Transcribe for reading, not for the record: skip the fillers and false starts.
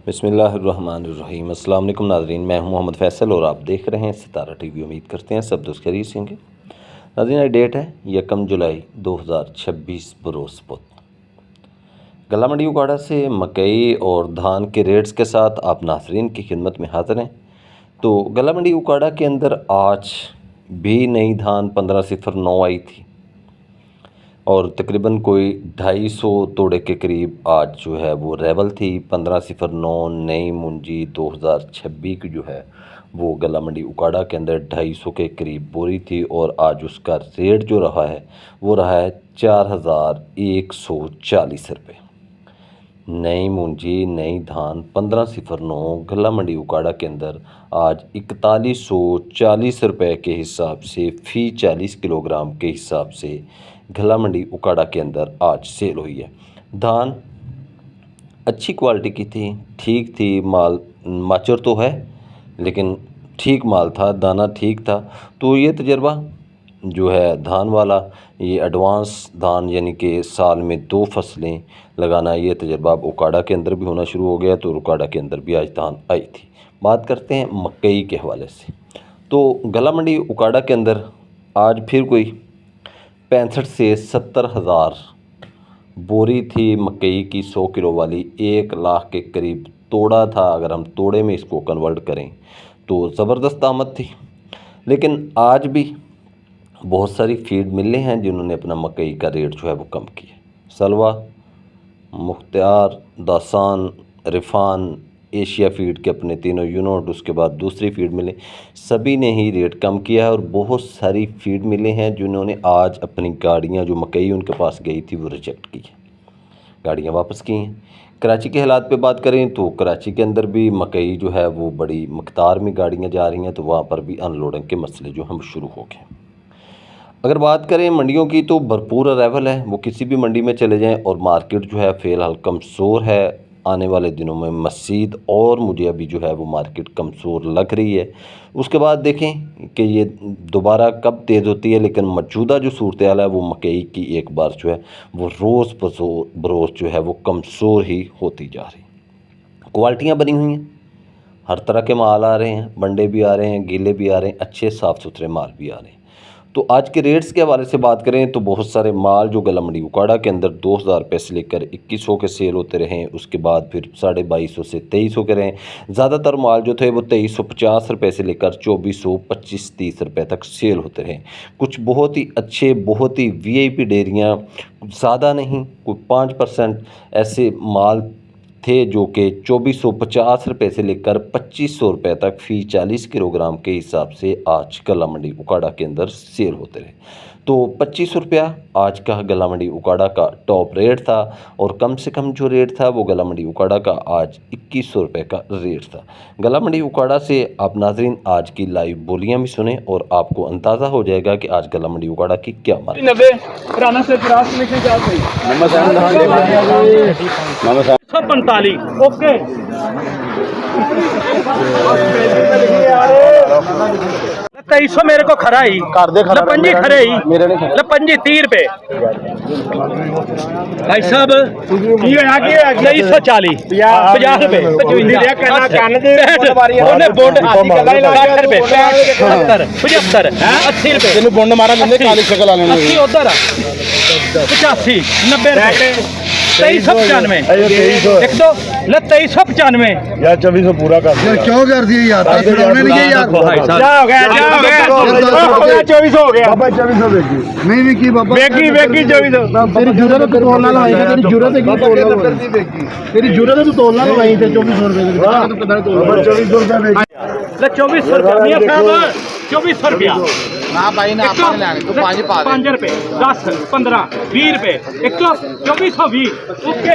बिस्मिल्लाहिर्रहमानिर्रहीम। अस्सलाम वालेकुम नाज़रीन, मैं हूं मोहम्मद फ़ैसल और आप देख रहे हैं सितारा टीवी। उम्मीद करते हैं सब दोस्त खैरियत से होंगे। नाज़रीन, आज डेट है 1 जुलाई 2026 बरोज़ बुध। गला मंडी उकाड़ा से मकई और धान के रेट्स के साथ आप नाज़रीन की खिदमत में हाज़िर हैं। तो गला मंडी उकाड़ा के अंदर आज भी नई धान 1509 आई थी और तकरीबन कोई 250 तोड़े के करीब आज जो है वो रेवल थी। 1509 नई मुंजी 2026 की जो है वो गला मंडी उकाड़ा के अंदर 250 के करीब बोरी थी और आज उसका रेट जो रहा है वो रहा है 4140 रुपये। नई मुंजी नई धान 1509 गला मंडी उकाड़ा के अंदर आज 4140 रुपये के हिसाब से फ़ी 40 किलोग्राम के हिसाब से गला मंडी उकाड़ा के अंदर आज सेल हुई है। धान अच्छी क्वालिटी की थी, ठीक थी, माल माचर तो है लेकिन ठीक माल था, दाना ठीक था। तो ये तजर्बा जो है धान वाला, ये एडवांस धान यानी कि साल में 2 फसलें लगाना, ये तजर्बा अब उकाड़ा के अंदर भी होना शुरू हो गया। तो उकाड़ा के अंदर भी आज धान आई थी। बात करते हैं मकई के हवाले से। तो गला मंडी उकाड़ा के अंदर आज फिर कोई 65 से 70 हज़ार बोरी थी मकई की 100 किलो वाली। 1 लाख के करीब तोड़ा था। अगर हम तोड़े में इसको कन्वर्ट करें तो ज़बरदस्त आमद थी। लेकिन आज भी बहुत सारी फीड मिलें हैं जिन्होंने अपना मकई का रेट जो है वो कम किया। सलवा, मुख्तियार, दासान, रिफान, एशिया फीड के अपने तीनों यूनिट, उसके बाद दूसरी फीड मिले, सभी ने ही रेट कम किया है। और बहुत सारी फीड मिले हैं जिन्होंने आज अपनी गाड़ियां, जो मकई उनके पास गई थी, वो रिजेक्ट की है, गाड़ियां वापस की हैं। कराची के हालात पे बात करें तो कराची के अंदर भी मकई जो है वो बड़ी मकदार में गाड़ियाँ जा रही हैं। तो वहाँ पर भी अनलोडिंग के मसले जो हम शुरू हो गए। अगर बात करें मंडियों की तो भरपूर अराइवल है। वो किसी भी मंडी में चले जाएं और मार्केट जो है फ़िलहाल कमज़ोर है। आने वाले दिनों में मज़ीद और मुझे अभी जो है वो मार्केट कमज़ोर लग रही है। उसके बाद देखें कि ये दोबारा कब तेज़ होती है। लेकिन मौजूदा जो सूरत हाल है वो मकई की एक बार जो है वो रोज़ बरोज़ जो है वो कमज़ोर ही होती जा रही। क्वालिटियाँ बनी हुई हैं, हर तरह के माल आ रहे हैं, बंडे भी आ रहे हैं, गीले भी आ रहे हैं, अच्छे साफ़ सुथरे माल भी आ रहे हैं। तो आज के रेट्स के हवाले से बात करें तो बहुत सारे माल जो गला मंडी उकाड़ा के अंदर 2000 रुपये से लेकर 2100 के सेल होते रहे। उसके बाद फिर 2250 से 2300 के रहे। ज़्यादातर माल जो थे वो 2350 रुपये से लेकर 2400, 25-30 रुपये तक सेल होते रहे। कुछ बहुत ही अच्छे, बहुत ही VIP डेयरियाँ, ज़्यादा नहीं, कोई 5% ऐसे माल थे जो कि 2450 रुपये से लेकर 2500 रुपये तक फ़ी 40 किलोग्राम के हिसाब से आज गला मंडी उकाड़ा के अंदर सेल होते रहे। तो 2500 रुपया आज का गला मंडी उकाड़ा का टॉप रेट था और कम से कम जो रेट था वो गला मंडी उकाड़ा का आज 2100 रुपये का रेट था। गला मंडी उकाड़ा से आप नाजरीन आज की लाइव बोलियां भी सुने और आपको अंदाज़ा हो जाएगा कि आज गला मंडी उकाड़ा की क्या मार्केट। 45 ओके 2300 मेरे को खरा ही पंजी खरे ही पंजी 30 रुपए भाई साहब 2340 50 रुपए 80 रुपए बोंड मारा काली शकल 80 उधर 85 90 रुपए 2395 एक दो 2395 यार 2400 पूरा कर क्यों कर दिए यार? यार क्या हो गया 2400 हो गया बाबा 2400 बेगी नहीं विकी बाबा, बेगी 2400 तेरी जरूरत है तो तोलना लगाई, तेरी जरूरत है कि तोलना, तेरी जरूरत है तो तोलना लगाई थे 2400 रुपए बाबा 2400 रुपए बेगी 2400 रुपया 2400 रुपया ना भाई ना आपने लेने तो 5 रुपए 10 15 20 रुपए 2420 ओके